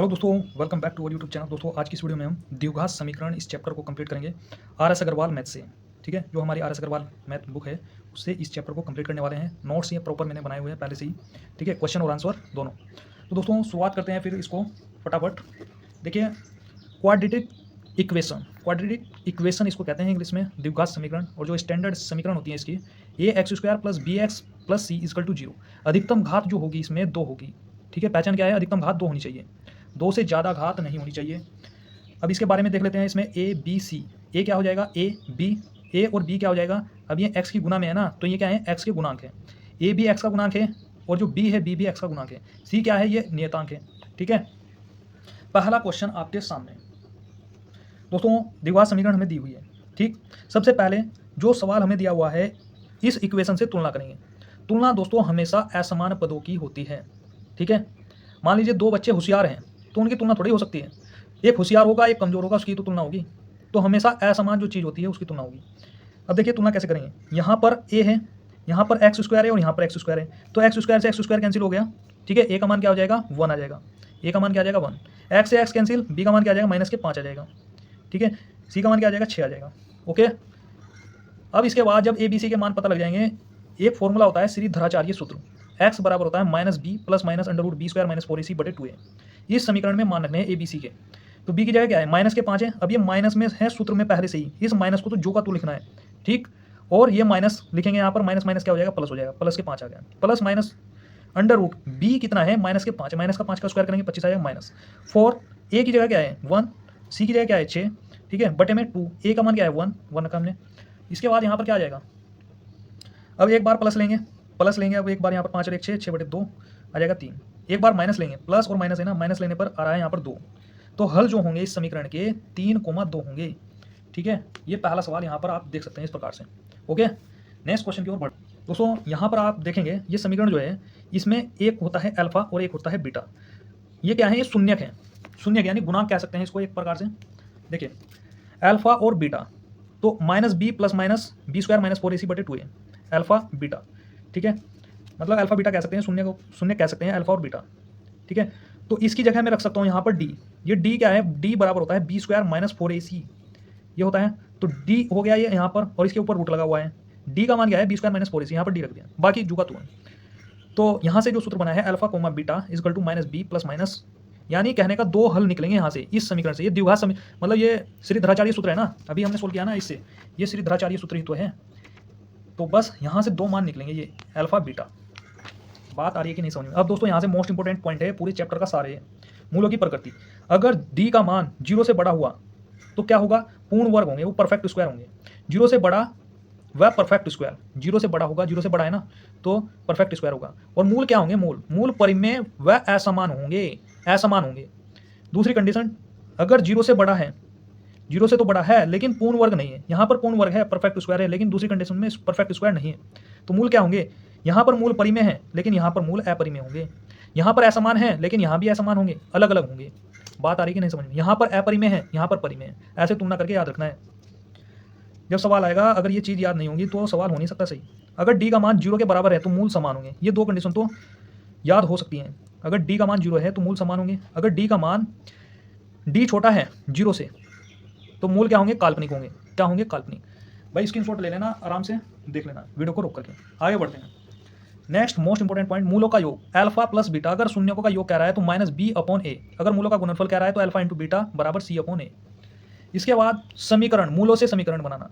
Hello दोस्तों, welcome back to our YouTube channel. दोस्तों आज की इस वीडियो में हम द्विघात समीकरण इस चैप्टर को कंप्लीट करेंगे आर.एस. अग्रवाल मैथ से। ठीक है, जो हमारी आर.एस. अग्रवाल मैथ बुक है उससे इस चैप्टर को कंप्लीट करने वाले हैं। नोट्स ये प्रॉपर मैंने बनाए हुए हैं पहले से ही। ठीक है, क्वेश्चन और आंसर दोनों। तो दोस्तों शुरुआत करते हैं फिर इसको फटाफट। देखिए, क्वाड्रेटिक इक्वेशन इसको कहते हैं इंग्लिश में, द्विघात समीकरण। और जो स्टैंडर्ड समीकरण होती है इसकी, A X square plus B X plus C is equal to 0। अधिकतम घात जो होगी इसमें 2 होगी। ठीक है, पहचान क्या है, अधिकतम घात 2 होनी चाहिए, 2 से ज़्यादा घात नहीं होनी चाहिए। अब इसके बारे में देख लेते हैं। इसमें ए बी सी, ए क्या हो जाएगा ए बी, ए और बी क्या हो जाएगा, अब ये एक्स की गुना में है ना, तो ये क्या है एक्स के गुणांक है। ए भी एक्स का गुणांक है और जो बी है बी भी एक्स का गुणांक है। सी क्या है, ये नियतांक है। ठीक है, पहला क्वेश्चन आपके सामने। दोस्तों द्विघात समीकरण हमें दी हुई है। ठीक, सबसे पहले जो सवाल हमें दिया हुआ है, इस इक्वेशन से तुलना करेंगे। तुलना दोस्तों हमेशा असमान पदों की होती है। ठीक है, मान लीजिए 2 बच्चे होशियार हैं तो उनकी तुलना थोड़ी हो सकती है। एक होशियार होगा एक कमज़ोर होगा, उसकी तो तुलना होगी। तो हमेशा असमान जो चीज़ होती है उसकी तुलना होगी। अब देखिए तुलना कैसे करेंगे। यहाँ पर ए है, यहाँ पर एक्स स्क्वायर है और यहाँ पर एक्स स्क्वायर है, तो एक्स स्क्वायर से एक्स स्क्वायर कैंसिल हो गया। ठीक है, ए का मान क्या हो जाएगा 1 आ जाएगा, ए का मान क्या आ जाएगा 1, एक्स से एक्स कैंसिल, बी का मान क्या आ जाएगा -5 आ जाएगा। ठीक है, सी का मान क्या आ जाएगा 6 आ जाएगा। ओके, अब इसके बाद जब ए बी सी के मान पता लग जाएंगे, एक फॉर्मूला होता है श्रीधराचार्य सूत्र, x बराबर होता है -b plus minus under root B square minus 4ac/2a। इस समीकरण में मान रखने हैं ए बी सी के, तो b की जगह क्या है माइनस के 5 है। अब ये माइनस में है सूत्र में पहले से ही, इस माइनस को तो जो का तो लिखना है। ठीक, और ये माइनस लिखेंगे यहाँ पर, माइनस माइनस क्या हो जाएगा प्लस हो जाएगा, प्लस के 5 आ गया, plus minus under root b कितना है माइनस के 5, माइनस का 5 का स्क्वायर करेंगे 25 आ जाएगा -4। ए की जगह क्या है 1, सी की जगह क्या है 6। ठीक है, बटे में 2, ए का मान क्या है 1 रखा हमने। इसके बाद यहाँ पर क्या आ जाएगा, अब एक बार प्लस लेंगे, अब एक बार यहाँ पर 5 और 1 6, 6/2 आ जाएगा 3। एक बार माइनस लेंगे, प्लस और माइनस है ना, माइनस लेने पर आ रहा है यहाँ पर 2। तो हल जो होंगे इस समीकरण के 3,2 होंगे। ठीक है, ये पहला सवाल यहाँ पर आप देख सकते हैं इस प्रकार से। ओके, नेक्स्ट क्वेश्चन की ओर बढ़। दोस्तों यहाँ पर आप देखेंगे ये समीकरण जो है इसमें एक होता है अल्फा और एक होता है बीटा। ये क्या है, ये शून्यक है, शून्यक यानी गुणांक कह सकते हैं इसको एक प्रकार से। देखिए अल्फा और बीटा, तो -b plus minus B square minus 4ac/2a, alpha beta. ठीक है, मतलब अल्फा बीटा कह सकते हैं, शून्य को शून्य कह सकते हैं अल्फा और बीटा। ठीक है, तो इसकी जगह मैं रख सकता हूँ यहाँ पर d। ये d क्या है, d बराबर होता है बी स्क्वायर माइनस 4ac, ये होता है। तो d हो गया ये यहाँ पर, और इसके ऊपर रूट लगा हुआ है। d का मान क्या है बी स्क्वायर माइनस 4ac, यहाँ पर d रख दिया, बाकी जुगा तो है। तो यहाँ से जो सूत्र बना है alpha comma beta is equal to -b plus minus, यानी कहने का 2 हल निकलेंगे यहाँ से इस समीकरण से। ये द्विघात मतलब ये श्रीधराचार्य सूत्र है ना, अभी हमने सोल्व किया ना इससे, ये श्रीधराचार्य सूत्र ही तो है। तो बस यहाँ से 2 मान निकलेंगे, ये अल्फा बीटा। बात आ रही है कि नहीं समझ में। अब दोस्तों यहाँ से मोस्ट इंपोर्टेंट पॉइंट है पूरे चैप्टर का सारे, मूलों की प्रकृति। अगर d का मान 0 से बड़ा हुआ तो क्या होगा, पूर्ण वर्ग होंगे, वो परफेक्ट स्क्वायर होंगे। 0 से बड़ा वह परफेक्ट स्क्वायर, 0 से बड़ा होगा, 0 से बड़ा है ना तो परफेक्ट स्क्वायर होगा। और मूल क्या होंगे, मूल परिमेय व असमान होंगे, असमान होंगे। दूसरी कंडीशन, अगर 0 से बड़ा है, 0 से तो बड़ा है लेकिन पूर्ण वर्ग नहीं है, यहाँ पर पूर्ण वर्ग है परफेक्ट स्क्वायर है, लेकिन दूसरी कंडीशन में परफेक्ट स्क्वायर नहीं है। तो मूल क्या होंगे, यहाँ पर मूल परिमेय है लेकिन यहाँ पर मूल अपरिमेय होंगे। यहाँ पर असमान है लेकिन यहाँ भी असमान होंगे, अलग अलग होंगे। बात आ रही कि नहीं समझ में। यहाँ पर अपरिमेय है, यहाँ पर परिमेय है, ऐसे तुलना करके याद रखना है। जब सवाल आएगा अगर ये चीज़ याद नहीं होगी तो सवाल हो नहीं सकता सही। अगर d का मान 0 के बराबर है तो मूल समान होंगे, ये 2 कंडीशन तो याद हो सकती हैं। अगर d का मान 0 है तो मूल समान होंगे, अगर d का मान d छोटा है 0 से तो मूल क्या होंगे, काल्पनिक होंगे। क्या होंगे, काल्पनिक। भाई स्क्रीनशॉट ले लेना, आराम से देख लेना, वीडियो को रोक करके आगे बढ़ते हैं। नेक्स्ट मोस्ट इंपोर्टेंट पॉइंट, मूलों का योग। अल्फा प्लस बीटा, अगर शून्यकों का योग कह रहा है तो -b/a, अगर मूलों का गुणनफल कह रहा है तो अल्फा इंटू बीटा बराबर c/a। इसके बाद समीकरण, मूलों से समीकरण बनाना।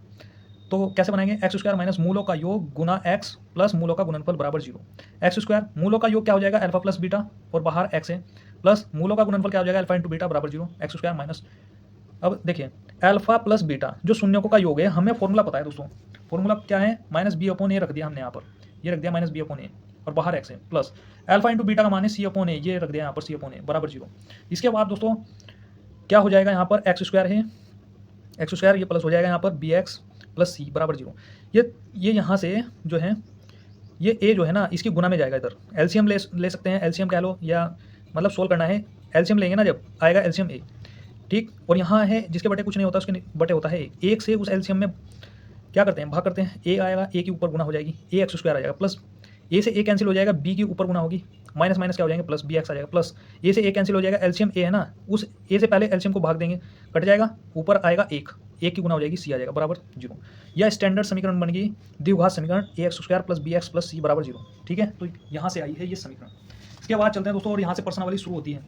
तो कैसे बनाएंगे, एक्स स्क्वायर माइनस मूलों का योग गुना एक्स प्लस मूलों का गुणनफल बराबर 0। एक्स स्क्वायर मूलों का योग क्या हो जाएगा, अल्फा प्लस बीटा और बाहर एक्स है, प्लस मूलों का गुणनफल क्या हो जाएगा, अल्फा इंटू बीटा बराबर 0, एक्स स्क्वायर माइनस। अब देखिए अल्फा प्लस बीटा जो शून्यकों का योग है, हमें फॉर्मूला पता है दोस्तों। फॉर्मूला क्या है, -b/a रख दिया हमने यहाँ पर, ये रख दिया -b/a और बाहर एक्स है, प्लस अल्फा इंटू बीटा का मान है c/a, ये रख दिया यहाँ पर c/a बराबर 0। इसके बाद दोस्तों क्या हो जाएगा, यहाँ पर एक्स स्क्वायर है, एक्स स्क्वायर ये प्लस हो जाएगा यहाँ पर bx प्लस c बराबर 0। ये यहाँ से जो है ये a जो है ना इसकी गुना में जाएगा, इधर एलसीएम ले सकते हैं, एलसीएम कह लो, या मतलब सोल्व करना है, एलसीएम लेंगे ना जब आएगा एलसीएम a। ठीक, और यहाँ है जिसके बटे कुछ नहीं होता उसके बटे होता है एक से उस एलसीएम में क्या करते हैं, भाग करते हैं, a आएगा, a के ऊपर गुना हो जाएगी, a एक्स स्क्वायर आ जाएगा, प्लस a से a कैंसिल हो जाएगा, b के ऊपर गुना होगी माइनस माइनस क्या हो जाएंगे, प्लस बी एक्स आ जाएगा, प्लस ए से ए कैंसिल हो जाएगा, एलसीएम ए है ना, उस ए से पहले एलसीएम को भाग देंगे, कट जाएगा, ऊपर आएगा एक की गुना हो जाएगी सी आ जाएगा बराबर 0। यह स्टैंडर्ड समीकरण बन गई द्विघात समीकरण A X square plus B X plus C बराबर 0। ठीक है, तो यहाँ से आई है ये समीकरण। इसके बाद चलते हैं दोस्तों, और यहाँ से प्रश्नावली शुरू होती है।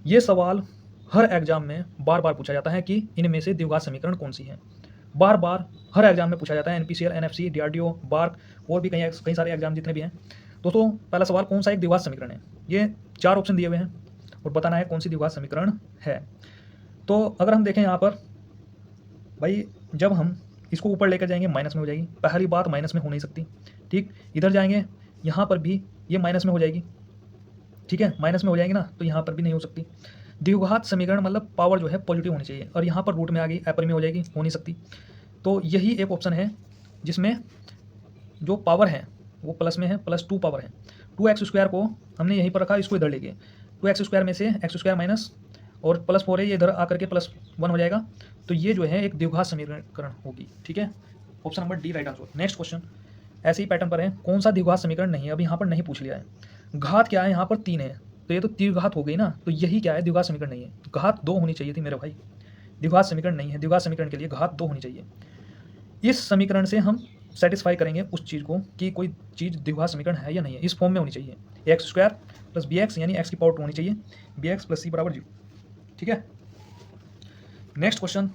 ये सवाल हर एग्जाम में बार बार पूछा जाता है कि इनमें से द्विघात समीकरण कौन सी है। बार बार हर एग्जाम में पूछा जाता है, एनपीसीएल, एनएफसी, डीआरडीओ, बार्क और भी कई सारे एग्जाम जितने भी हैं। दोस्तों पहला सवाल, कौन सा एक द्विघात समीकरण है? ये 4 ऑप्शन दिए हुए हैं और बताना है कौन सी द्विघात समीकरण है। तो अगर हम देखें यहाँ पर भाई, जब हम इसको ऊपर लेकर जाएंगे माइनस में हो जाएगी, पहली बात माइनस में हो नहीं सकती। ठीक, इधर जाएंगे यहाँ पर भी ये माइनस में हो जाएगी। ठीक है, माइनस में हो जाएगी ना, तो यहाँ पर भी नहीं हो सकती। द्विघात समीकरण मतलब पावर जो है पॉजिटिव होनी चाहिए, और यहाँ पर रूट में आ गई, एपर में हो जाएगी, हो नहीं सकती। तो यही एक ऑप्शन है जिसमें जो पावर है वो प्लस में है, +2 पावर है। 2x² को हमने यहीं पर रखा, इसको इधर ले गए, 2x² में से x² माइनस और +4 है, ये इधर आकर के +1 हो जाएगा। तो ये जो है एक द्विघात समीकरण होगी। ठीक है, option number D right answer. Next question ऐसे ही पैटर्न पर है, कौन सा द्विघात समीकरण नहीं है? अब यहाँ पर नहीं पूछ लिया है। घात क्या है? यहाँ पर 3 है, तो ये तो द्विघात हो गई ना, तो यही क्या है? द्विघात समीकरण नहीं है। घात 2 होनी चाहिए थी मेरे भाई, द्विघात समीकरण नहीं है। द्विघात समीकरण के लिए घात 2 होनी चाहिए। इस समीकरण से हम सेटिस्फाई करेंगे उस चीज़ को कि कोई चीज़ द्विघात समीकरण है या नहीं है। इस फॉर्म में होनी चाहिए, x² प्लस बी एक्स यानी x की पावर 2 होनी चाहिए, बी एक्स प्लस सी बराबर 0। ठीक है, नेक्स्ट क्वेश्चन,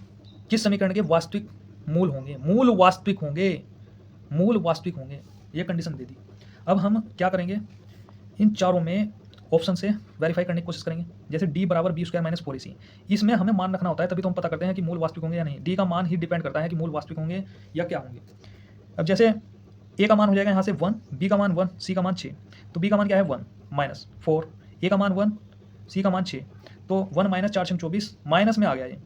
किस समीकरण के वास्तविक मूल होंगे? मूल वास्तविक होंगे, मूल वास्तविक होंगे, ये कंडीशन दे दी। अब हम क्या करेंगे, इन चारों में ऑप्शन से वेरीफाई करने की कोशिश करेंगे। जैसे d बराबर b² माइनस 4ac, इसमें हमें मान रखना होता है, तभी तो हम पता करते हैं कि मूल वास्तविक होंगे या नहीं। d का मान ही डिपेंड करता है कि मूल वास्तविक होंगे या क्या होंगे। अब जैसे a का मान हो जाएगा यहाँ से 1, b का मान 1, c का मान 6, तो b का मान क्या है 1 माइनस 4, a का मान 1, c का मान 6, तो 1 माइनस 4 24 माइनस में आ गया ये,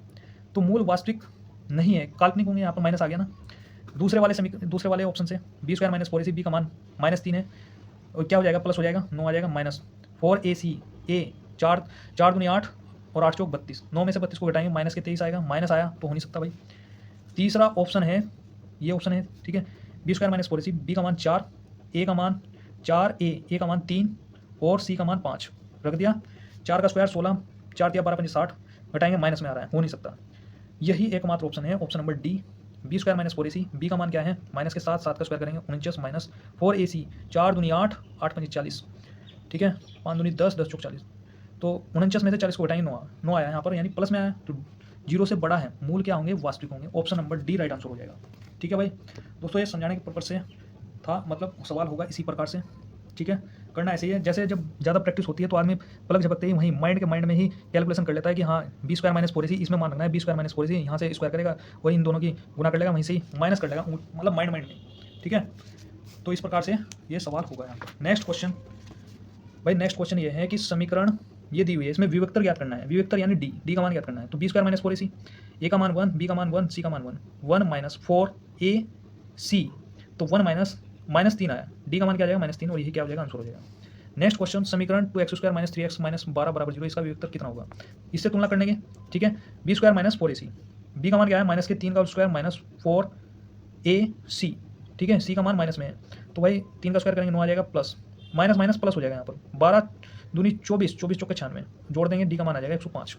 तो मूल वास्तविक नहीं है, काल्पनिक होंगे। यहाँ पर माइनस आ गया ना। दूसरे वाले ऑप्शन से b² माइनस 4ac, b का मान -3 है, और क्या हो जाएगा, प्लस हो जाएगा, 9 आ जाएगा, माइनस 4ac, a 4 दूनी 8 और 8 चौक 32, 9 में से 32 को घटाएंगे, माइनस के 23 आएगा, माइनस आया तो हो नहीं सकता भाई। तीसरा ऑप्शन है, ये ऑप्शन है। ठीक है, b² माइनस 4ac, b का मान 4, a का मान 4a, a का मान 3 और c का मान 5 रख दिया। 4 का स्क्वायर 16, 4 दिया 12 5 60, घटाएंगे, माइनस में आ रहा है, हो नहीं सकता। यही एकमात्र ऑप्शन है, option number D, b² minus 4ac, b का मान क्या है, माइनस के साथ 7 का स्क्वायर करेंगे, 49 माइनस 4ac, 4 दूनी 8, 8 5 40। ठीक है, 5 दूनी 10, 10 चौक 40, तो 49 में से 40 को घटाएंगे, 9 आया यहाँ पर, यानी प्लस में आया, तो 0 से बड़ा है, मूल क्या होंगे, वास्तविक होंगे। Option number D right answer हो जाएगा। ठीक है भाई दोस्तों, ये समझाने के पर्पज से था, मतलब सवाल होगा इसी प्रकार से। ठीक है, करना ऐसे ही है, जैसे जब ज़्यादा प्रैक्टिस होती है तो आदमी पलक झपकते ही वहीं माइंड में ही कैलकुलेशन कर लेता है कि हाँ b² माइनस 4ac इसमें मान रखना है, b² माइनस 4ac यहाँ से स्क्वायर करेगा, वही इन दोनों की गुना कर लेगा, वहीं से ही माइनस कर लेगा, मतलब माइंड में। ठीक है, तो इस प्रकार से ये सवाल होगा यहाँ पर। नेक्स्ट क्वेश्चन भाई, नेक्स्ट क्वेश्चन ये है कि समीकरण ये दी हुई है, इसमें विवेक्तर ज्ञात करना है। विवेक्तर यानी d का मान ज्ञात करना है। तो b² माइनस 4ac, a का मान 1, b का मान 1, c का मान 1 माइनस 4ac, तो 1 माइनस 3 आया, d का मान क्या आ जाएगा, -3, और यही क्या हो जाएगा, आंसर हो जाएगा। नेक्स्ट क्वेश्चन, समीकरण 2x² माइनस 3x माइनस 12 बराबर 0, इसका विवेक्तर कितना होगा? इससे तुलना करने के। ठीक है, b² माइनस 4ac, b का मान क्या है, माइनस के 3 का स्क्वायर माइनस 4ac। ठीक है, c का मान माइनस में है, तो भाई 3 का स्क्वायर करेंगे, 9 आ जाएगा, प्लस माइनस माइनस प्लस हो जाएगा यहाँ पर, 12 दूनी 24, 24 चौके 96, जोड़ देंगे, d का मान आ जाएगा 105।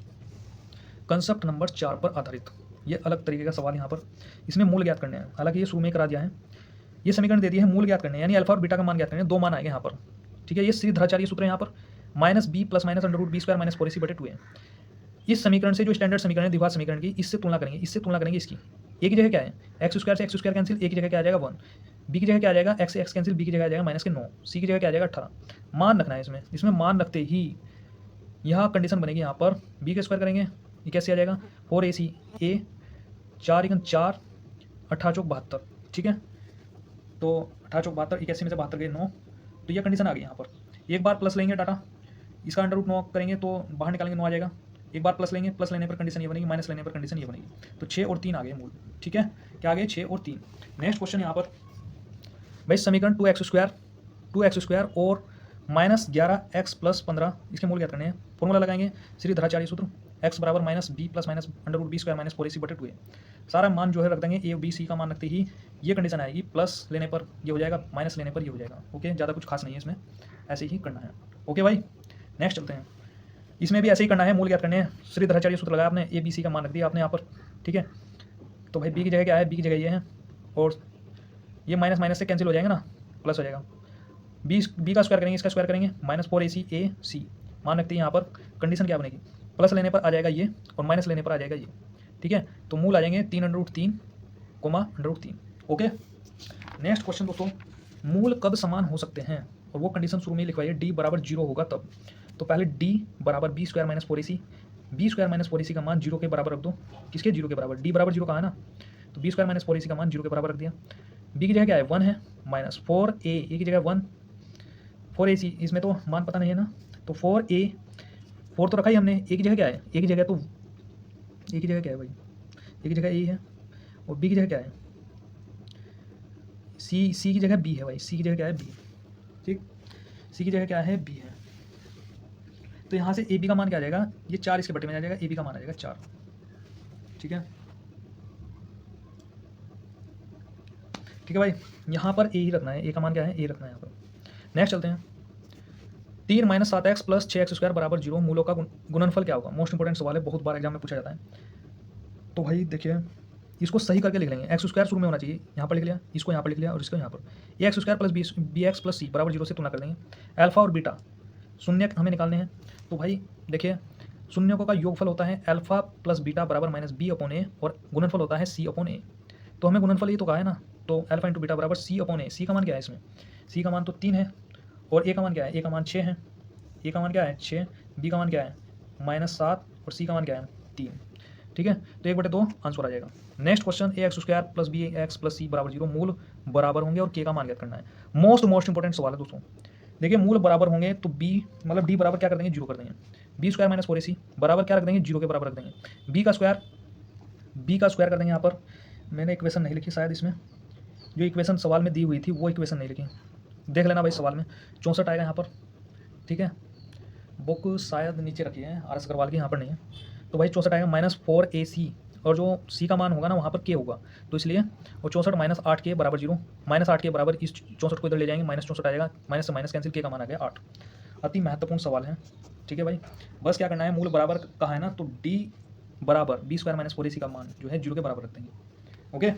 कंसेप्ट नंबर 4 पर आधारित ये अलग तरीके का सवाल यहाँ पर, इसमें मूल ज्ञात करने हैं। हालांकि ये शुरू में करा दिया है, ये समीकरण दे दिया है, मूल ज्ञात करने यानी अल्फा और बीटा का मान ज्ञात करने, 2 मान आएंगे यहाँ पर। ठीक है, ये श्रीधराचार्य सूत्र है यहाँ पर, -b plus minus √b² minus 4ac/2 है। इस समीकरण से जो स्टैंडर्ड समीकरण है द्विघात समीकरण की, इससे तुलना करेंगे, इसकी। a की जगह क्या है, x² से x² कैंसिल, a की जगह क्या आ जाएगा 1, b की जगह क्या आ जाएगा x से x कैंसिल, b की जगह आ जाएगा -9, c की जगह क्या आ जाएगा 18। मान रखना है इसमें मान रखते ही यहाँ कंडीशन बनेगी, यहाँ पर b का स्क्वायर करेंगे, ये कैसे आ जाएगा 4ac, a 4 × 4 18 चौक 72। ठीक है, तो 18 चौक 72, 81 में से 72 गए 9, तो ये कंडीशन आ गई यहाँ पर। एक बार प्लस लेंगे डाटा, इसका √9 करेंगे तो बाहर निकालेंगे 9 आ जाएगा। एक बार प्लस लेंगे, प्लस लेने पर कंडीशन ये बनेगी, माइनस लेने पर कंडीशन ये बनेगी, तो 6 और 3 आ गए मूल। ठीक है, क्या आ गए 6 और 3। नेक्स्ट क्वेश्चन यहाँ पर भाई, समीकरण 2x² और -11x + 15 इसके मूल क्या करने हैं। फॉर्मूला लगाएंगे, श्रीधराचार्य सूत्र, एक्स बराबर minus B plus minus under root B square minus 4ac बटे 2a। सारा मान जो है रख देंगे, ए बी सी का मान रखते ही ये कंडीशन आएगी, प्लस लेने पर ये हो जाएगा, माइनस लेने पर ये हो जाएगा। ओके, ज़्यादा कुछ खास नहीं है इसमें, ऐसे ही करना है। ओके भाई, नेक्स्ट चलते हैं। इसमें भी ऐसे ही करना है, मूल ज्ञात करने हैं। श्रीधराचार्य सूत्र लगाया आपने, ए बी सी का मान रख दिया आपने यहाँ पर, ठीक है। तो भाई बी की जगह क्या है, बी की जगह ये है, और ये माइनस माइनस से कैंसिल हो जाएंगे ना, प्लस हो जाएगा। बी का स्क्वायर करेंगे, इसका स्क्वायर करेंगे, माइनस 4ac ए सी मान रखते हैं यहाँ पर। कंडीशन क्या बनेगी, प्लस लेने पर आ जाएगा ये और माइनस लेने पर आ जाएगा ये, ठीक है। तो मूल आ जाएंगे 3√3 कोमा √3। ओके, नेक्स्ट क्वेश्चन दोस्तों, मूल कब समान हो सकते हैं, और वो कंडीशन शुरू में ही लिखवाइए, डी बराबर 0 होगा तब। तो पहले डी बराबर B square minus 4ac, B square minus 4ac का मान 0 के बराबर रख दो। किसके 0 के बराबर, डी बराबर 0 कहा है ना, तो बी स्क्वायर माइनस 4ac का मान 0 के बराबर रख दिया। बी की जगह क्या है, 1 है, माइनस 4a, ए की जगह 1, 4ac, इसमें तो मान पता नहीं है ना, तो 4a, 4 तो रखा ही हमने, ए की जगह क्या है, ए की जगह तो ए की जगह क्या है भाई, ए की जगह ए है, और बी की जगह क्या है, सी की जगह बी है भाई, सी की जगह क्या है, बी, ठीक, सी की जगह क्या है, बी है। तो यहाँ से ए बी का मान क्या आ जाएगा, ये 4 इसके बटे में आ जाएगा, ए बी का मान आ जाएगा 4, ठीक है। ठीक है भाई, यहाँ पर ए ही रखना है, ए का मान क्या है, ए रखना है यहाँ पर। नेक्स्ट चलते हैं, 3 minus 7x plus 6x square बराबर 0, मूलों का गुणनफल क्या होगा। मोस्ट इंपॉर्टेंट सवाल है, बहुत बार एग्जाम में पूछा जाता है। तो भाई देखिए, इसको सही करके लिख लेंगे, एक्स स्क्वायर शुरू में होना चाहिए, यहाँ पर लिख लिया, इसको यहाँ पर लिख लिया, और इसको यहाँ पर। A X square plus B X plus C बराबर 0 से तुलना कर देंगे। अल्फा और बीटा शून्य हमें निकालने हैं। तो भाई देखिए, शून्यकों का योगफल होता है अल्फा प्लस बीटा बराबर माइनस बी अपॉन ए, और गुणनफल होता है सी अपॉन ए। तो हमें गुणनफल ही तो कहा है ना, तो अल्फा इंटू बीटा बराबर सी अपॉन ए। सी का मान क्या है इसमें, सी का मान तो 3 है, और ए का मान क्या है, ए का मान 6 है, ए का मान क्या है 6, बी का मान क्या है -7, और सी का मान क्या है 3, ठीक है। तो 1/2 आंसर आ जाएगा। Next question, A X square plus B X plus C बराबर 0, मूल बराबर होंगे और के का मान ज्ञात करना है। मोस्ट इंपॉर्टेंट सवाल है दोस्तों। देखिए, मूल बराबर होंगे तो बी मतलब डी बराबर क्या कर देंगे, 0 कर देंगे। बी स्क्वायर माइनस 4ac बराबर क्या रख देंगे, 0 के बराबर रख देंगे। बी का स्क्वायर कर देंगे। यहाँ पर मैंने इक्वेशन नहीं लिखी शायद, इसमें जो इक्वेशन सवाल में दी हुई थी वो इक्वेशन नहीं लिखी, देख लेना भाई सवाल में। 64 आएगा यहाँ पर, ठीक है। बुक शायद नीचे रखी है RS अग्रवाल की, यहाँ पर नहीं है। तो भाई 64 आएगा -4ac, और जो सी का मान होगा ना वहाँ पर के होगा, तो इसलिए वो 64 माइनस 8 के बराबर 0, -8 के बराबर इस 64 को इधर ले जाएंगे, -64 आएगा, माइनस से माइनस कैंसिल, के का मान आ गया 8। अति महत्वपूर्ण सवाल है, ठीक है भाई। बस क्या करना है, मूल बराबर कहा है ना, तो डी बराबर बी स्क्वायर माइनस 4ac का मान जो है 0 के बराबर रख देंगे। ओके,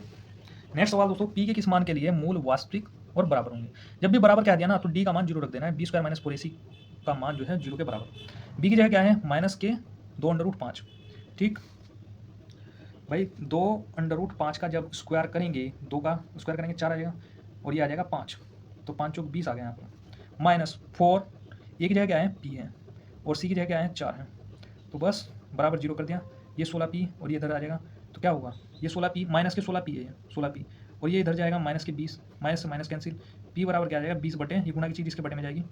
नेक्स्ट सवाल दोस्तों, पी के किस मान के लिए मूल वास्तविक और बराबर होंगे। जब भी बराबर कह दिया ना, तो डी का मान 0 रख देना है, बी स्क्वायर माइनस 4ac का मान जो है 0 के बराबर। बी की जगह क्या है, -2√5, ठीक भाई। 2√5 का जब स्क्वायर करेंगे, 2 का स्क्वायर करेंगे 4 आ जाएगा, और ये आ जाएगा 5, तो 5 चौक 20 आ गया यहाँ पर। -4, ए की जगह क्या है, पी है, और सी की जगह क्या है 4 है, तो बस बराबर 0 कर दिया। ये 16p और ये इधर आ जाएगा, तो क्या होगा, ये 16p माइनस के 16p है, 16p, और ये इधर जाएगा माइनस के 20, माइनस से माइनस कैंसिल, p बराबर क्या आ जाएगा 20 बटे, ये गुणा की चीज़ इसके बटे में जाएगी,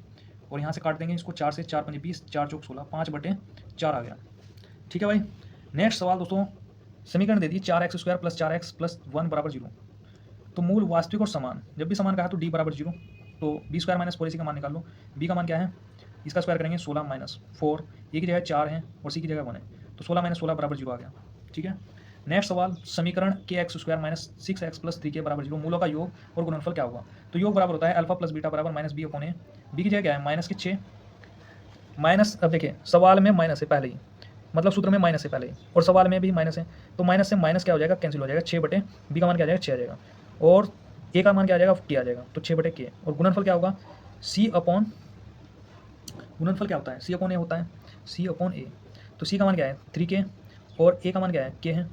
और यहाँ से काट देंगे इसको 4 से, 4 5 20, 4 चौक 16, 5/4 आ गया, ठीक है भाई। नेक्स्ट सवाल दोस्तों, समीकरण दे दी 4x square plus 4x plus 1 बराबर 0। तो मूल वास्तविक और समान, जब भी समान कहा तो डी बराबर 0, तो बी स्क्वायर माइनस 4ac का मान निकाल लो। बी का मान क्या है, इसका स्क्वायर करेंगे 16 माइनस 4, ए की जगह 4 है और सी की जगह 1 है, तो 16 माइनस 16 बराबर 0 आ गया, ठीक है। नेक्स्ट सवाल, समीकरण के x square minus 6x plus 3 के बराबर 0, मूलों का योग और गुणनफल क्या होगा। तो योग बराबर होता है अल्फा प्लस बीटा बराबर माइनस बी अपॉन ए। बी की जगह क्या है, माइनस के 6, माइनस, अब देखिए सवाल में माइनस है पहले ही, मतलब सूत्र में माइनस है पहले ही, और सवाल में भी माइनस है, तो माइनस से माइनस क्या हो जाएगा, कैंसिल हो जाएगा, 6 बी का मान क्या आ जाएगा 6 आ जाएगा, और ए का मान क्या आ जाएगा के आ जाएगा, तो 6/k, और गुणनफल क्या होगा सी अपॉन, गुणनफल क्या होता है सी अपॉन ए होता है, सी अपॉन ए। तो सी का मान क्या है 3k, और ए का मान क्या है के है।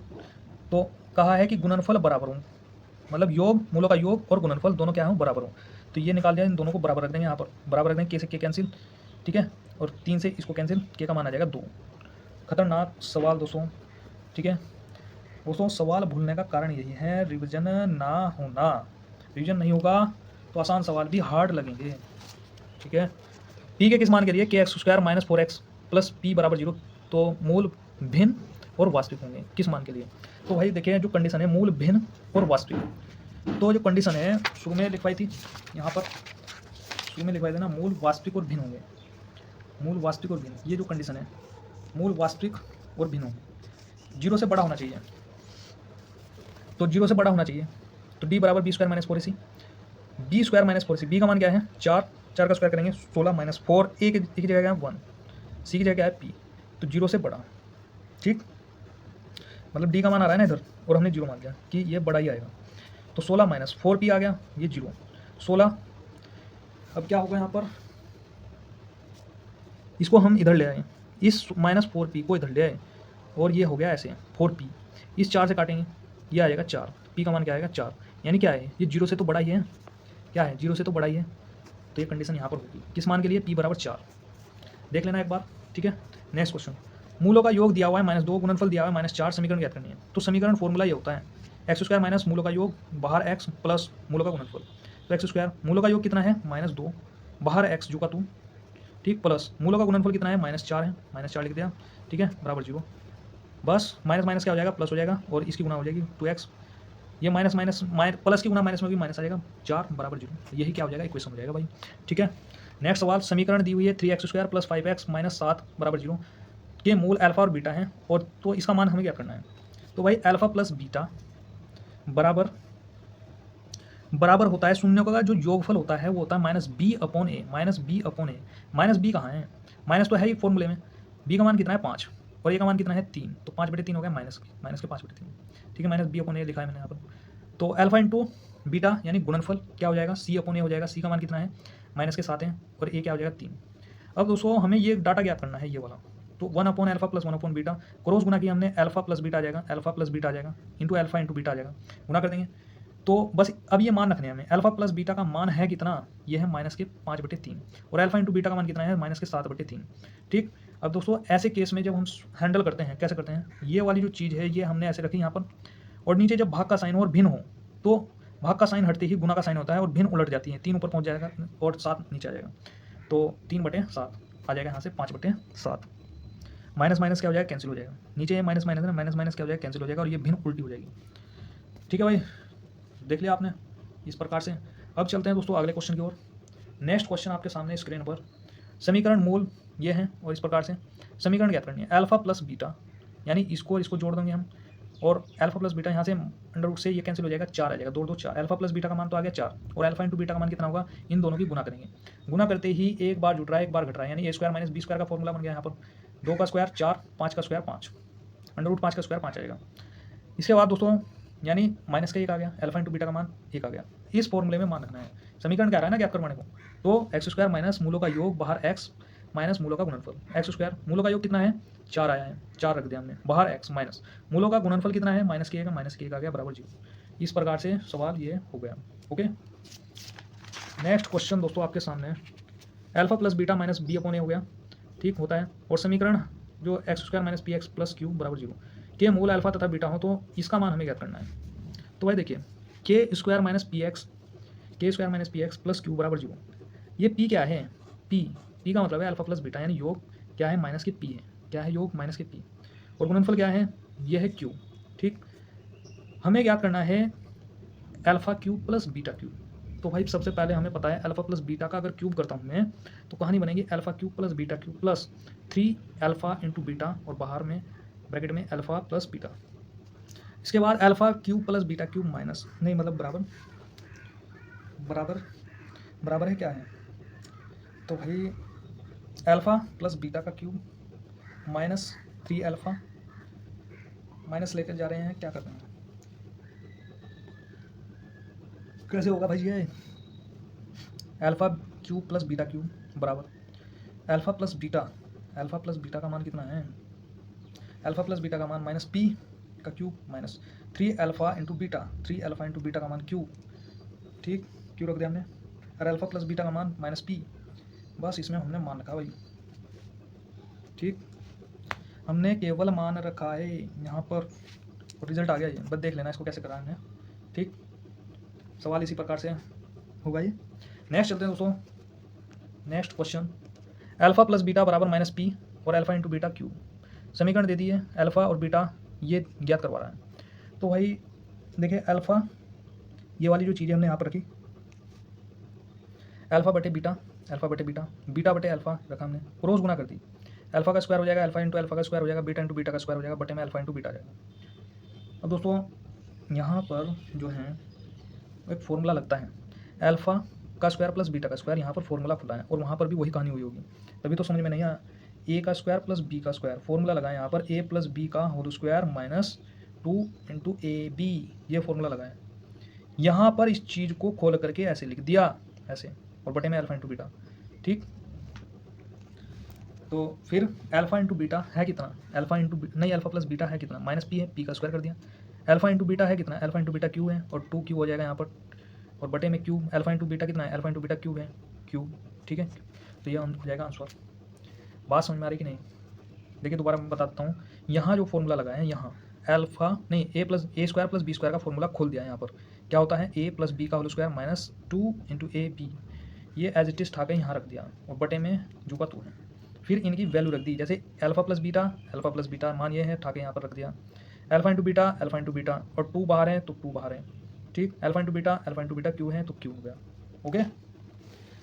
तो कहा है कि गुणनफल बराबर हो, मतलब योग, मूलों का योग और गुणनफल दोनों क्या हो, बराबर हो। तो ये निकाल दिया, इन दोनों को बराबर रख देंगे, यहाँ पर बराबर रख देंगे, के से के कैंसिल, ठीक है, और 3 से इसको कैंसिल, के का मान आ जाएगा 2। खतरनाक सवाल दोस्तों, ठीक है दोस्तों। सवाल भूलने का कारण यही है, रिवीजन ना होना। रिवीजन नहीं होगा तो आसान सवाल भी हार्ड लगेंगे, ठीक है। पी के किस मान के लिए, के x square minus 4x plus P बराबर 0, तो मूल भिन्न और वास्तविक होंगे किस मान के लिए। तो भाई देखिए, जो कंडीशन है मूल भिन्न और वास्तविक, तो जो कंडीशन है शुरू में लिखवाई थी, यहाँ पर शुरू में लिखवाई थी ना, मूल वास्तविक और भिन्न होंगे, मूल वास्तविक और भिन्न, ये जो कंडीशन है मूल वास्तविक और भिन्न हो, 0 से बड़ा होना चाहिए, तो 0 से बड़ा होना चाहिए, तो d बराबर B square minus 4ac, B square minus 4c, B का मान क्या है 4, 4 का स्क्वायर करेंगे 16 माइनस 4, ए की जगह क्या है 1, सी की जगह क्या है p, तो 0 से बड़ा, ठीक, मतलब d का मान आ रहा है ना इधर और हमने 0 मान लिया कि ये बड़ा ही आएगा, तो 16 माइनस 4p आ गया, ये 0, 16, अब क्या होगा यहाँ पर, इसको हम इधर ले आए, इस माइनस 4p को इधर ले आए और ये हो गया ऐसे 4p, इस 4 से काटेंगे, ये आ जाएगा 4, p का मान क्या आएगा 4, यानी क्या है ये 0 से तो बड़ा ही है, क्या है 0 से तो बड़ा ही है, तो ये कंडीशन यहाँ पर होगी किस मान के लिए, p बराबर 4, देख लेना एक बार, ठीक है। नेक्स्ट क्वेश्चन, मूलों का योग दिया हुआ है -2, गुणनफल दिया हुआ है -4, समीकरण ज्ञात करनी है, तो समीकरण फॉर्मूला ये होता है एक्स स्क्वायर माइनस मूलों का योग बाहर x प्लस मूलों का गुणनफल, तो एक्स स्क्वायर मूलों का योग कितना है -2, बाहर x जो का 2, ठीक, प्लस मूलों का गुणनफल कितना है -4 है, -4 लिख दिया, ठीक है, बराबर 0, बस माइनस माइनस क्या हो जाएगा प्लस हो जाएगा और इसकी गुना हो जाएगी 2x, ये माइनस माइनस प्लस की गुना माइनस में भी माइनस आ जाएगा 4 बराबर 0, यही क्या हो जाएगा इक्वेशन हो जाएगा भाई, ठीक है। नेक्स्ट सवाल, समीकरण दी हुई है 3x square plus 5x minus 7 बराबर 0 के मूल अल्फा और बीटा हैं, और तो इसका मान हमें क्या करना है, तो भाई अल्फा प्लस बीटा बराबर बराबर होता है शून्य का जो योगफल होता है वो होता है -b/a, -b/a, माइनस बी कहाँ है, माइनस तो है ही फॉर्मूले में, b का मान कितना है 5 और a का मान कितना है 3, तो 5/3 हो गया माइनस के 5/3, ठीक है, -b/a लिखा है मैंने यहाँ पर, तो अल्फा इंटू बीटा यानी गुणनफल क्या हो जाएगा c/a हो जाएगा, c का मान कितना है -7 है और a क्या हो जाएगा 3। अब दोस्तों हमें ये डाटा ज्ञात करना है, ये वाला, तो 1/अल्फा प्लस 1/बीटा, क्रॉस गुना किया हमने, अल्फा प्लस बीटा आ जाएगा, अल्फा प्लस बीटा आ जाएगा इंटू अल्फा इंटू बीटा आ जाएगा, गुना कर देंगे, तो बस अब ये मान रखने हैं हमें, अल्फा प्लस बीटा का मान है कितना, ये है -5/3 और अल्फा इंटू बीटा का मान कितना है -7/3, ठीक। अब दोस्तों ऐसे केस में जब हम हैंडल करते हैं, कैसे करते हैं, ये वाली जो चीज़ है ये हमने ऐसे रखी यहाँ पर, और नीचे जब भाग का साइन हो और भिन्न हो तो भाग का साइन हटते ही गुना का साइन होता है और भिन्न उलट जाती है, 3 ऊपर पहुँच जाएगा और 7 नीचे आ जाएगा, तो 3/7 आ जाएगा यहाँ से 5/7, माइनस माइनस क्या हो जाएगा कैंसिल हो जाएगा, नीचे ये माइनस माइनस है ना, माइनस माइनस क्या हो जाएगा कैंसिल हो जाएगा और ये भिन्न उल्टी हो जाएगी, ठीक है भाई, देख लिया आपने इस प्रकार से। अब चलते हैं दोस्तों अगले क्वेश्चन की ओर। नेक्स्ट क्वेश्चन आपके सामने स्क्रीन पर, समीकरण मूल ये हैं और इस प्रकार से समीकरण ज्ञात करनी है, अल्फा प्लस बीटा यानी इसको जोड़ देंगे हम, और अल्फा प्लस बीटा यहाँ से अंडर रूट से ये कैंसिल हो जाएगा, 4 आ जाएगा, 2 2 4, अल्फा प्लस बीटा का मान तो आ गया 4 और अल्फा इंटू बीटा का मान कितना होगा, इन दोनों की गुना करेंगे, गुना करते ही एक बार जुट रहा है एक बार घट रहा है, यानी a square minus B square का फॉर्मूला बन गया यहाँ पर, 2 का स्क्वायर 4, 5 का स्क्वायर 5, अंडर रूट 5 का स्क्वायर 5 आएगा। इसके बाद दोस्तों यानी माइनस का 1 आ गया, अल्फा इंटू बीटा का मान 1 आ गया, इस फॉर्मूले में मान रखना है, समीकरण क्या आ रहा है ना ज्ञात करवाने को, तो एक्स स्क्वायर माइनस मूलों का योग बाहर x माइनस मूलों का गुणनफल, एक्स स्क्वायर मूलों का योग कितना है 4 आया है, 4 रख दिया हमने, बाहर x माइनस मूलों का गुणनफल कितना है -1 आ गया बराबर 0, इस प्रकार से सवाल ये हो गया, ओके। नेक्स्ट क्वेश्चन दोस्तों आपके सामने, alpha plus beta minus b/a हो गया, ठीक होता है, और समीकरण जो x square minus P x plus Q बराबर 0 के मूल अल्फा तथा बीटा हो तो इसका मान हमें क्या करना है, तो भाई देखिए के square minus P x plus Q बराबर 0, ये पी क्या है, पी का मतलब है अल्फा प्लस बीटा यानी योग क्या है माइनस के पी है, क्या है योग माइनस के पी, और गुणनफल क्या है ये है क्यू, ठीक। हमें ज्ञात करना है alpha Q plus beta Q, तो भाई सबसे पहले हमें पता है अल्फा प्लस बीटा का अगर क्यूब करता हूँ मैं तो कहानी बनेगी alpha Q plus beta Q plus 3 alpha into beta और बाहर में ब्रैकेट में अल्फा प्लस बीटा, इसके बाद alpha Q plus beta Q minus नहीं मतलब बराबर है क्या है, तो भाई अल्फा प्लस बीटा का क्यूब माइनस 3 अल्फा, माइनस लेकर जा रहे हैं, क्या करना है कैसे होगा भाई ये, alpha Q plus beta Q बराबर अल्फा प्लस बीटा का मान कितना है, अल्फा प्लस बीटा का मान माइनस पी का cube minus 3 alpha into beta का मान क्यू, ठीक, क्यू रख दिया हमने, और अल्फा प्लस बीटा का मान माइनस पी, बस इसमें हमने मान रखा भाई, ठीक, हमने केवल मान रखा है यहाँ पर, रिजल्ट आ गया ये, बस देख लेना इसको कैसे कराना है, ठीक, सवाल इसी प्रकार से होगा ये। नेक्स्ट चलते हैं दोस्तों, next question, alpha plus beta बराबर माइनस पी और अल्फा इंटू बीटा क्यू, समीकरण दे दिए अल्फा और बीटा ये ज्ञात करवा रहा है, तो भाई देखिए अल्फा ये वाली जो चीज़ें हमने यहाँ पर रखी, अल्फा बटे बीटा बीटा बटे अल्फा रखा हमने, क्रॉस गुना कर दी, अल्फा का स्क्वायर हो जाएगा, अल्फा इंटू अल्फा का स्क्वायर हो जाएगा, बीटा इंटू बीटा का स्क्वायर हो जाएगा, बटे में अल्फा इंटू बीटा आ जाएगा। अब दोस्तों यहाँ पर जो है एक फॉर्मूला लगता है, अल्फा का स्क्वायर प्लस बीटा का स्क्वायर, यहाँ पर फॉर्मूला खुला है और वहाँ पर भी वही कहानी हुई होगी, तभी तो समझ में नहीं आया। ए का स्क्वायर प्लस बी का स्क्वायर, फॉर्मूला लगाएं यहाँ पर, ए प्लस बी का whole square minus 2 into A B, ये फॉर्मूला लगाएं। यहाँ पर इस चीज़ को खोल करके ऐसे लिख दिया, ऐसे, और बटे में अल्फा इंटू बीटा। ठीक, तो फिर अल्फा इंटू बीटा है कितना, अल्फा इंटू नहीं, अल्फा प्लस बीटा है कितना, माइनस पी है, पी का स्क्वायर कर दिया। अल्फा इंटू बीटा है कितना, अल्फा इंटू बीटा क्यू है, और 2 क्यू हो जाएगा यहाँ पर, और बटे में क्यूब, अल्फा इंटू बीटा कितना है, अल्फा इंटू बीटा क्यूब है, क्यूब। ठीक है, तो ये हो जाएगा आंसर। बात समझ में आ रही कि नहीं? देखिए दोबारा मैं बताता हूँ, यहाँ जो फॉर्मूला लगा है, यहाँ अल्फा नहीं, A square plus B square का फॉर्मूला खोल दिया है। यहाँ पर क्या होता है, ए प्लस बी का whole square minus 2 into A B, ये एज इट इज ठा के यहाँ रख दिया, और बटे में जो का 2 है। फिर इनकी वैल्यू रख दी, जैसे अल्फा प्लस बीटा मान ये है, ठा के यहाँ पर रख दिया, अल्फा इंटू बीटा, और 2 बाहर है तो 2 बाहर है। ठीक, अल्फा इंटू बीटा क्यू है तो क्यू हो गया। ओके,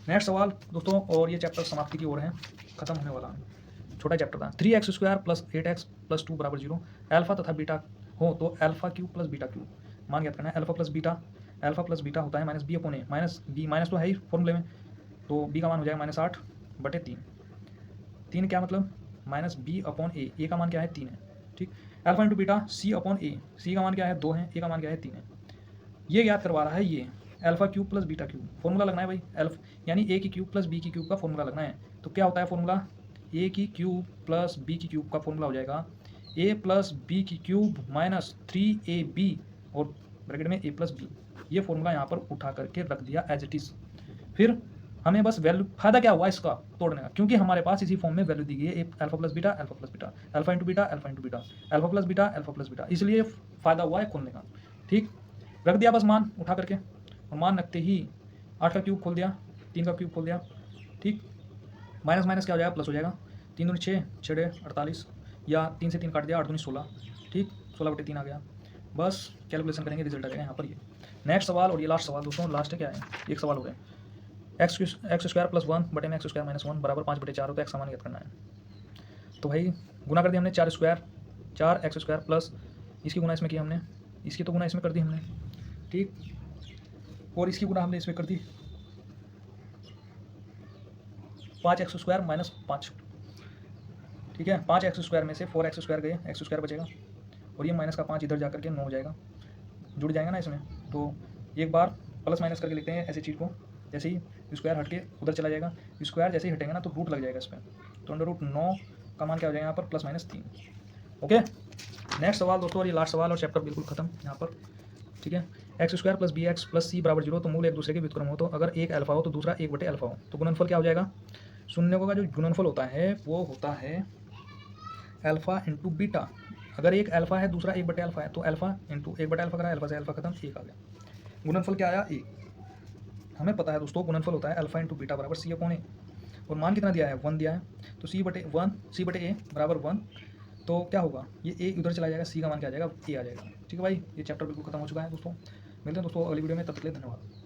नेक्स्ट सवाल दोस्तों, और ये चैप्टर समाप्ति की ओर है, खत्म होने वाला है, छोटा चैप्टर था। 3x square plus 8x plus 2 बराबर 0, अल्फा तथा बीटा हो तो alpha Q plus beta Q मान ज्ञात करना है। अल्फा प्लस बीटा होता है माइनस बी अपॉन ए, माइनस बी, माइनस तो है ही फॉर्मूले में, तो बी का मान हो जाएगा माइनस 8 बटे 3। 3 क्या मतलब, माइनस बी अपॉन ए का मान क्या है, 3 है। ठीक, अल्फा इंटू बीटा सी अपॉन ए, सी का मान क्या है, 2 है, ए का मान क्या है, 3 है। ये याद करवा रहा है, ये alpha cube plus beta cube formula लगना है भाई, यानी ए की क्यूब प्लस बी की क्यूब का फॉर्मूला लगना है। तो क्या होता है फॉर्मूला, ए की क्यूब प्लस बी की क्यूब का फॉर्मूला हो जाएगा ए प्लस बी की क्यूब माइनस 3ab और ब्रैकेट में ए प्लस बी। ये फॉर्मूला यहाँ पर उठा करके रख दिया एज इट इज़। फिर हमें बस वैल्यू, फायदा क्या हुआ इसका तोड़ने का, क्योंकि हमारे पास इसी फॉर्म में वैल्यू दी गई है, alpha plus beta, alpha into beta, alpha plus beta, इसलिए फायदा हुआ है खोलने का। ठीक, रख दिया बस मान उठा करके, और मान रखते ही 8 का क्यूब खोल दिया, 3 का क्यूब खोल दिया। ठीक, माइनस माइनस क्या हो जाएगा, प्लस हो जाएगा, 3 दूनी 6, 6 48, या 3 से 3 काट दिया, 8 दूनी 16। ठीक, 16 बटे 3 आ गया। बस कैलकुलेशन करेंगे, रिजल्ट आ जाएगा यहाँ पर। ये नेक्स्ट सवाल, और ये लास्ट सवाल दोस्तों, लास्ट है क्या है, एक सवाल हो गया। एक्स स्क्वायर प्लस 1 बटे में एक्स स्क्वायर माइनस 1 बराबर 5 बटे 4 हो तो एक्स सामान्य ज्ञात करना है। तो भाई गुना कर दिया हमने, 4 एक्स स्क्वायर प्लस इसकी गुना इसमें किया हमने, इसकी तो गुना इसमें कर दी हमने। ठीक, और इसकी गुना हमने इसमें कर दी, 5 एक्स स्क्वायर माइनस 5। ठीक है, 5 एक्स स्क्वायर में से 4 एक्स स्क्वायर गए, एक्स स्क्वायर बचेगा, और ये माइनस का 5 इधर जा करके 9 हो जाएगा, जुड़ जाएगा ना इसमें। तो एक बार प्लस माइनस करके लिखते हैं ऐसी चीज़ को, जैसे ही स्क्वायर हट के उधर चला जाएगा, स्क्वायर जैसे ही हटेगा ना तो रूट लग जाएगा इस पर, तो अंडर रूट 9 का मान क्या हो जाएगा यहाँ पर, प्लस माइनस 3। ओके, नेक्स्ट सवाल दोस्तों, और ये लास्ट सवाल, और चैप्टर बिल्कुल खत्म यहाँ पर। ठीक है, X square plus B X plus C बराबर 0, तो मूल एक दूसरे के व्युत्क्रम हो, तो अगर एक अल्फा हो तो दूसरा 1 बटे अल्फा हो, तो गुणनफल क्या हो जाएगा, शून्यों का जो गुणनफल होता है वो होता है अल्फा इंटू बीटा। अगर एक अल्फा है दूसरा 1 बटे अल्फा है, तो अल्फा इंटू 1 बटे अल्फा करा, अल्फा से अल्फा खत्म, 1 आ गया। गुणनफल क्या आया, 1। हमें पता है दोस्तों गुणनफल होता है अल्फा इंटू बीटा बराबर सी अपॉन ए, और मान कितना दिया है, 1 दिया है, तो सी बटे ए बराबर 1, तो क्या होगा, ये ए उधर चला जाएगा, सी का मान क्या आ जाएगा, ए आ जाएगा। ठीक है भाई, ये चैप्टर बिल्कुल खत्म हो चुका है दोस्तों। मिलते हैं दोस्तों अगली वीडियो में, तब तक के लिए धन्यवाद।